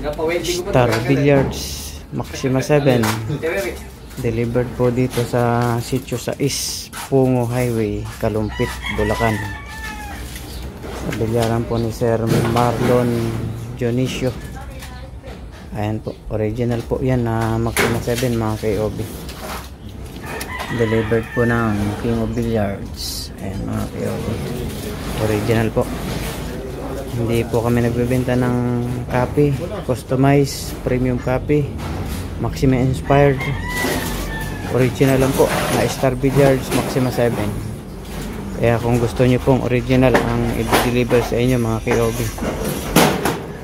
Star Billiards Maxima 7. Delivered po dito sa Sitio 6, Pungo Highway, Kalumpit, Bulacan. Sa bilyaran po ni Sir Marlon Dionisio. Ayan po, original po yan na Maxima 7 mga KOB. Delivered po ng King of Billiards. Ayan mga KOB, original po. Hindi po kami nagbebenta ng copy, customized, premium copy, Maxima inspired. Original lang po na Star Billiards Maxima 7. Kaya kung gusto nyo pong original ang i-deliver sa inyo mga KOB,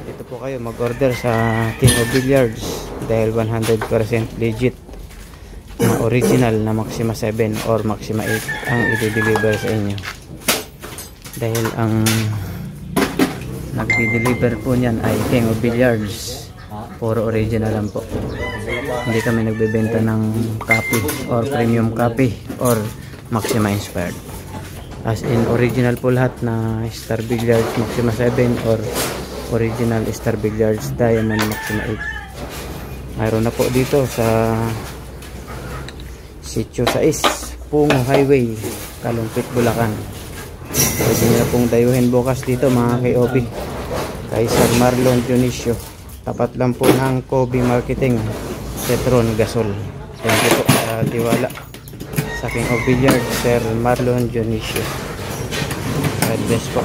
dito po kayo mag-order sa King of Billiards dahil 100% legit na original na Maxima 7 or Maxima 8 ang i-deliver sa inyo. Dahil ang nagdi-deliver po niyan ay King of Billiards, puro original lang po. Hindi kami nagbebenta ng copy or premium copy or Maxima inspired. As in original po lahat na Star Billiards Maxima 7 or original Star Billiards Diamond Maxima 8. Mayroon na po dito sa Sitio 6, Pungo Highway, Kalumpit, Bulacan. Pwede nyo pong dayuhin bukas dito mga KOB kay Sir Marlon Dionisio. Tapat lang po ng Kobe Marketing, Petron Gasol. Thank you po sa tiwala sa King of Billiards, Sir Marlon Dionisio. God bless po.